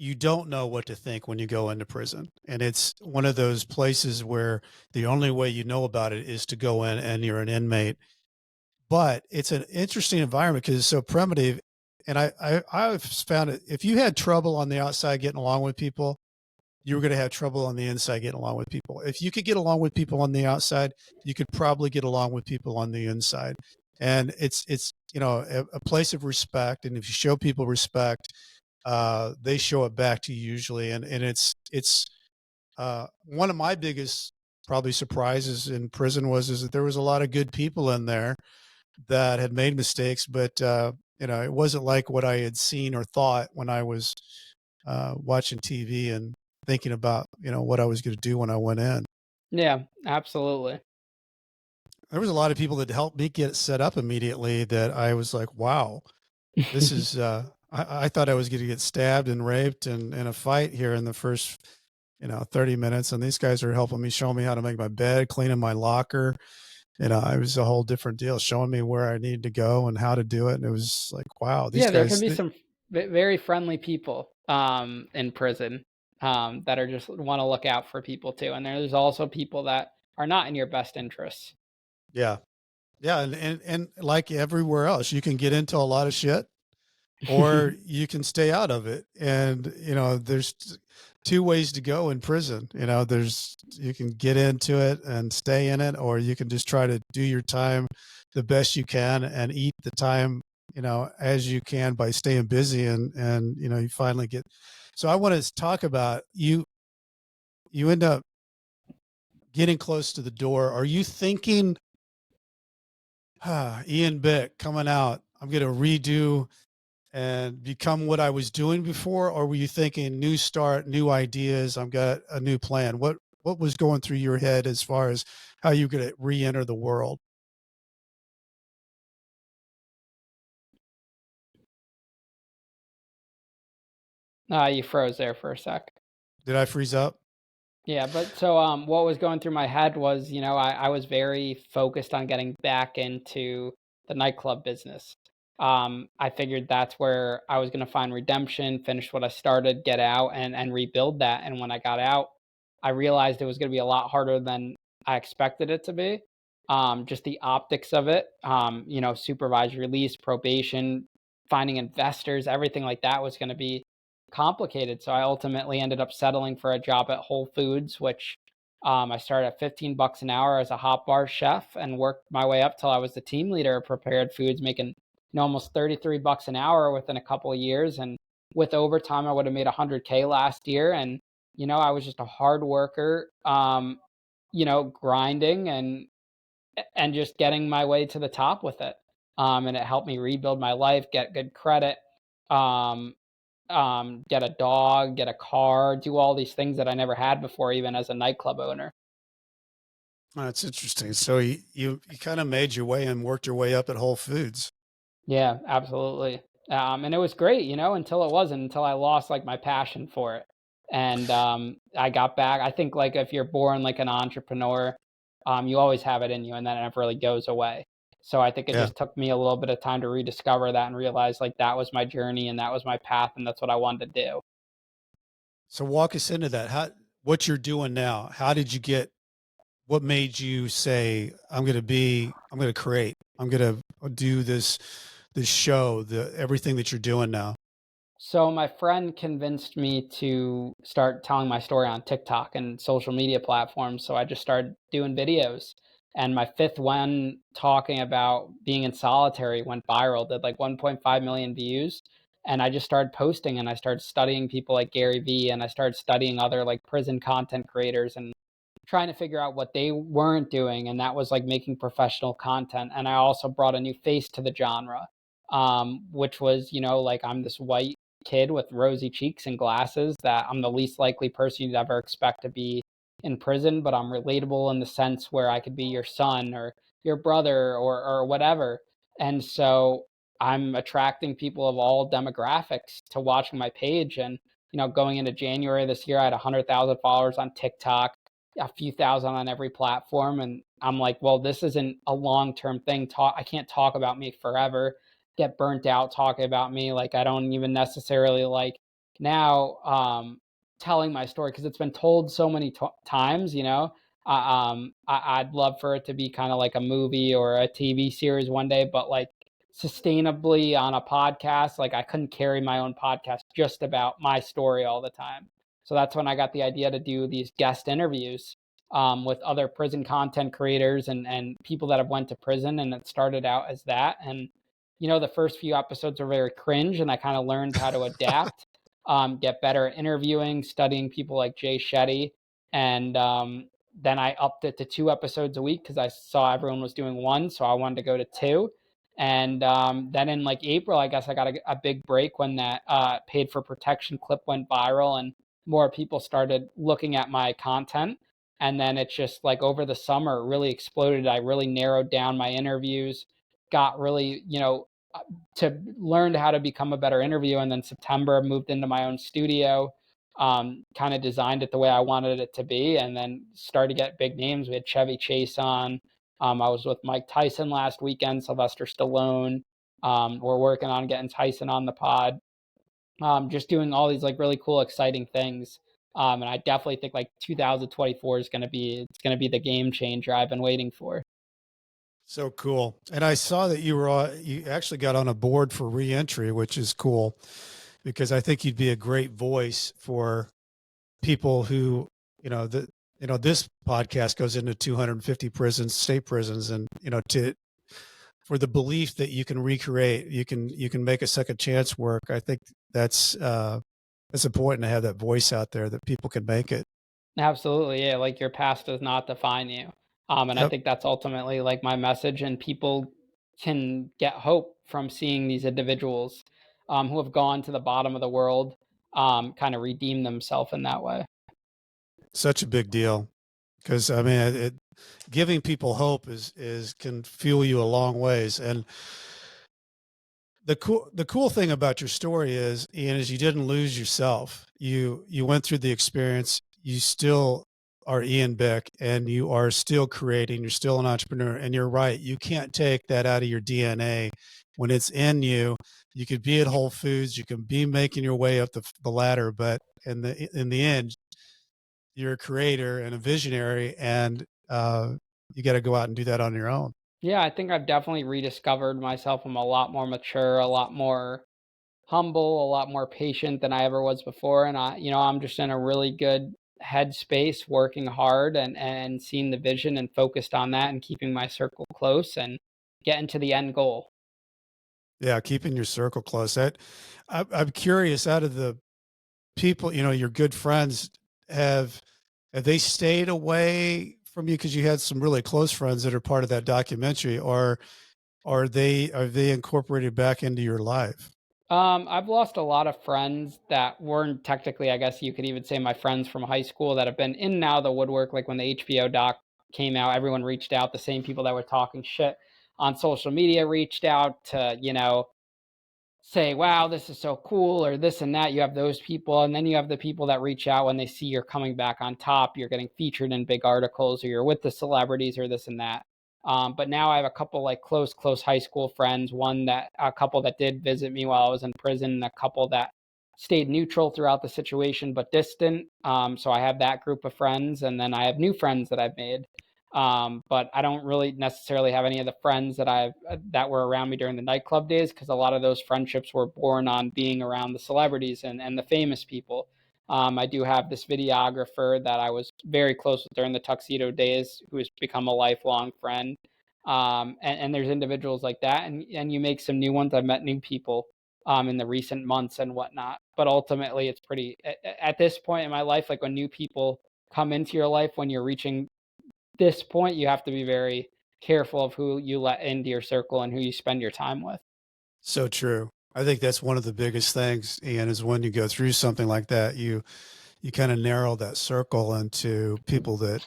S1: you don't know what to think when you go into prison, and it's one of those places where the only way you know about it is to go in and you're an inmate. But it's an interesting environment because it's so primitive, and I've found it. If you had trouble on the outside getting along with people, you were going to have trouble on the inside getting along with people. If you could get along with people on the outside, you could probably get along with people on the inside. And it's a place of respect. And if you show people respect, they show it back to you usually. And it's one of my biggest probably surprises in prison is that there was a lot of good people in there that had made mistakes, but it wasn't like what I had seen or thought when I was watching TV and thinking about what I was going to do when I went in.
S2: Yeah, absolutely.
S1: There was a lot of people that helped me get set up immediately. That I was like, wow, this is. I thought I was going to get stabbed and raped and in a fight here in the first 30 minutes, and these guys are helping me, showing me how to make my bed, cleaning my locker. It was a whole different deal, showing me where I needed to go and how to do it. And it was like, wow, these
S2: Yeah, there can
S1: guys.
S2: be some very friendly people in prison that are just want to look out for people too, and there's also people that are not in your best interests.
S1: Yeah, yeah, and like everywhere else, you can get into a lot of shit, or you can stay out of it. And there's two ways to go in prison. There's you can get into it and stay in it, or you can just try to do your time the best you can and eat the time as you can by staying busy, and you finally get. So I want to talk about you end up getting close to the door. Are you thinking, Ian Bick coming out, I'm going to redo and become what I was doing before? Or were you thinking new start, new ideas? I've got a new plan. What was going through your head as far as how you're going to re-enter the world?
S2: You froze there for a sec.
S1: Did I freeze up?
S2: Yeah, but so what was going through my head was, I was very focused on getting back into the nightclub business. I figured that's where I was going to find redemption, finish what I started, get out and rebuild that. And when I got out, I realized it was going to be a lot harder than I expected it to be. Just the optics of it, supervised release, probation, finding investors, everything like that was going to be complicated. So I ultimately ended up settling for a job at Whole Foods, which I started at $15 an hour as a hot bar chef and worked my way up till I was the team leader of prepared foods, making almost $33 an hour within a couple of years. And with overtime, I would have made 100K last year. And I was just a hard worker, grinding and just getting my way to the top with it. And it helped me rebuild my life, get good credit, um, get a dog, get a car, do all these things that I never had before, even as a nightclub owner.
S1: That's interesting. So you kind of made your way and worked your way up at Whole Foods.
S2: Yeah, absolutely. And it was great, until it wasn't, until I lost like my passion for it. And I got back. I think like if you're born like an entrepreneur, you always have it in you and then it never really goes away. So I think it
S1: Yeah.
S2: just took me a little bit of time to rediscover that and realize like that was my journey and that was my path and that's what I wanted to do.
S1: So walk us into that. What you're doing now? How did you get? What made you say, I'm going to create, I'm going to do this show, everything that you're doing now?
S2: So my friend convinced me to start telling my story on TikTok and social media platforms. So I just started doing videos. And my fifth one talking about being in solitary went viral, did like 1.5 million views. And I just started posting and I started studying people like Gary Vee and I started studying other like prison content creators and trying to figure out what they weren't doing. And that was like making professional content. And I also brought a new face to the genre, which was, like I'm this white kid with rosy cheeks and glasses that I'm the least likely person you'd ever expect to be in prison, but I'm relatable in the sense where I could be your son or your brother or whatever. And so I'm attracting people of all demographics to watching my page. And, going into January this year, I had 100,000 followers on TikTok, a few thousand on every platform. And I'm like, well, this isn't a long term thing. I can't talk about me forever, get burnt out talking about me. Like I don't even necessarily like now telling my story because it's been told so many times. I'd love for it to be kind of like a movie or a TV series one day, but like sustainably on a podcast, like I couldn't carry my own podcast just about my story all the time. So that's when I got the idea to do these guest interviews with other prison content creators and people that have went to prison, and it started out as that. And the first few episodes were very cringe, and I kind of learned how to adapt, get better at interviewing, studying people like Jay Shetty, and then I upped it to 2 episodes a week because I saw everyone was doing one, so I wanted to go to two. And then in like April, I guess I got a big break when that paid for protection clip went viral and more people started looking at my content. And then it's just like over the summer, it really exploded. I really narrowed down my interviews, got really, to learn how to become a better interviewer. And then September, I moved into my own studio, kind of designed it the way I wanted it to be, and then started to get big names. We had Chevy Chase on. I was with Mike Tyson last weekend, Sylvester Stallone. We're working on getting Tyson on the pod. Just doing all these like really cool, exciting things. And I definitely think like 2024 is going to be the game changer I've been waiting for.
S1: So cool. And I saw that you actually got on a board for Reentry, which is cool because I think you'd be a great voice for people who, this podcast goes into 250 prisons, state prisons, and, for the belief that you can recreate, you can make a second chance work. I think that's important to have that voice out there that people can make it.
S2: Absolutely, yeah. Like your past does not define you. And I
S1: Yep.
S2: think that's ultimately like my message, and people can get hope from seeing these individuals who have gone to the bottom of the world, kind of redeem themselves in that way.
S1: Such a big deal. Because I mean, giving people hope is can fuel you a long ways. And the cool thing about your story is, Ian, is you didn't lose yourself. You went through the experience. You still are Ian Bick, and you are still creating. You're still an entrepreneur, and you're right. You can't take that out of your DNA when it's in you. You could be at Whole Foods. You can be making your way up the ladder, but in the end, you're a creator and a visionary, and you got to go out and do that on your own.
S2: Yeah, I think I've definitely rediscovered myself. I'm a lot more mature, a lot more humble, a lot more patient than I ever was before. And I'm just in a really good headspace, working hard and seeing the vision and focused on that and keeping my circle close and getting to the end goal.
S1: Yeah, keeping your circle close. I'm curious. Out of the people, your good friends, have have they stayed away from you because you had some really close friends that are part of that documentary, or are they incorporated back into your life?
S2: I've lost a lot of friends that weren't technically, I guess you could even say my friends from high school that have been in and out of the woodwork. Like when the HBO doc came out, everyone reached out. The same people that were talking shit on social media reached out to, say, wow, this is so cool, or this and that. You have those people. And then you have the people that reach out when they see you're coming back on top, you're getting featured in big articles, or you're with the celebrities, or this and that. But now I have a couple like close high school friends, a couple that did visit me while I was in prison, and a couple that stayed neutral throughout the situation, but distant. So I have that group of friends. And then I have new friends that I've made. But I don't really necessarily have any of the friends that were around me during the nightclub days, because a lot of those friendships were born on being around the celebrities and the famous people. I do have this videographer that I was very close with during the Tuxedo days, who has become a lifelong friend. And there's individuals like that, and you make some new ones. I've met new people in the recent months and whatnot. But ultimately, it's pretty at this point in my life, like when new people come into your life, when you're reaching this point, you have to be very careful of who you let into your circle and who you spend your time with.
S1: So true. I think that's one of the biggest things, Ian, is when you go through something like that, you kind of narrow that circle into people that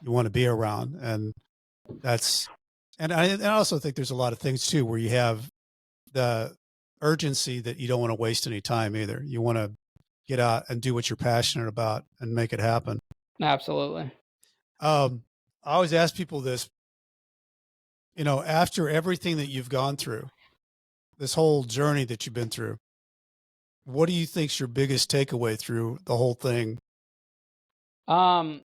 S1: you want to be around. And that's and I also think there's a lot of things too where you have the urgency that you don't want to waste any time either. You want to get out and do what you're passionate about and make it happen.
S2: Absolutely.
S1: I always ask people this, after everything that you've gone through, this whole journey that you've been through, what do you think's your biggest takeaway through the whole thing?
S2: Um,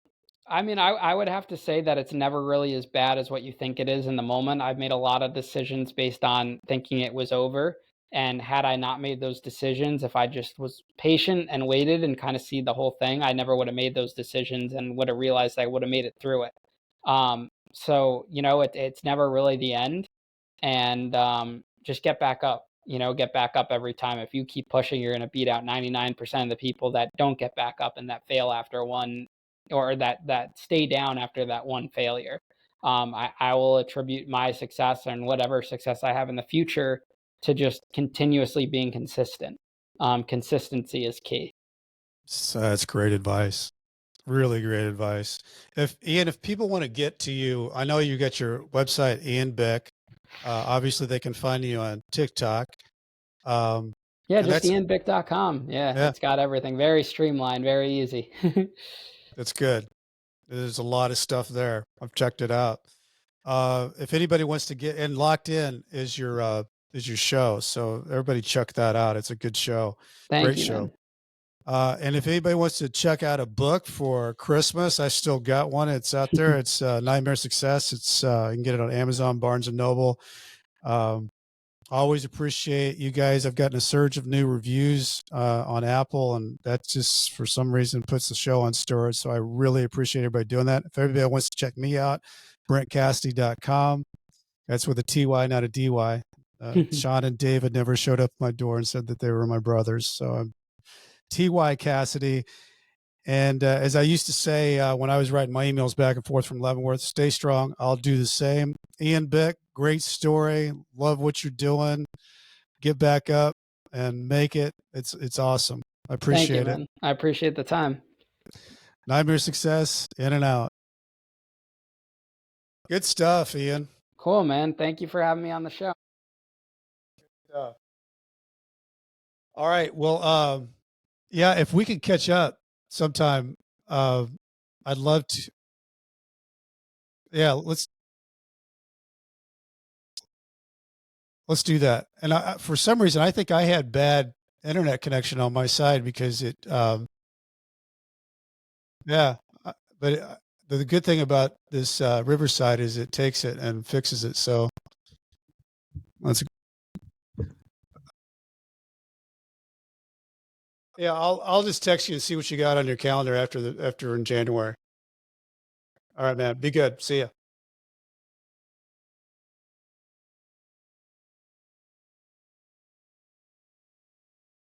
S2: I mean, I would have to say that it's never really as bad as what you think it is in the moment. I've made a lot of decisions based on thinking it was over. And had I not made those decisions, if I just was patient and waited and kind of see the whole thing, I never would have made those decisions and would have realized I would have made it through it. So, it's never really the end. And just get back up. Get back up every time. If you keep pushing, you're going to beat out 99% of the people that don't get back up and that fail after one, or that stay down after that one failure. I will attribute my success and whatever success I have in the future to just continuously being consistent. Consistency is key.
S1: So that's great advice. Really great advice. If people want to get to you, I know you got your website, Ian Beck. Obviously, they can find you on TikTok. Um,
S2: Yeah,
S1: and
S2: just
S1: that's
S2: ianbick.com. Yeah,
S1: yeah,
S2: it's got everything. Very streamlined, very easy.
S1: that's good. There's a lot of stuff there. I've checked it out. If anybody wants to get in locked in, is your show. So everybody check that out. It's a good show.
S2: Thank
S1: Great
S2: you,
S1: show.
S2: man.
S1: And if anybody wants to check out a book for Christmas, I still got one. It's out there. It's Nightmare Success. It's you can get it on Amazon, Barnes and Noble. Um, Always appreciate you guys. I've gotten a surge of new reviews on Apple, and that just for some reason puts the show on storage. So I really appreciate everybody doing that. If everybody wants to check me out, BrentCassidy.com. That's with a TY, not a DY. Sean and David never showed up at my door and said that they were my brothers. So I'm TY Cassidy. And as I used to say when I was writing my emails back and forth from Leavenworth, stay strong. I'll do the same. Ian Bick, great story. Love what you're doing. Get back up and make it. It's awesome. I
S2: Thank you,
S1: appreciate it.
S2: man. I appreciate the time.
S1: Nightmare Success, in and out. Good stuff, Ian.
S2: Cool, man. Thank you for having me on the show.
S1: Yeah. All right. Well, yeah, if we could catch up sometime, uh, I'd love to. Yeah, let's do that. And for some reason, I think I had bad internet connection on my side because yeah. But the good thing about this Riverside is it takes it and fixes it. So let's, yeah, I'll just text you and see what you got on your calendar after in January. All right, man. Be good. See ya.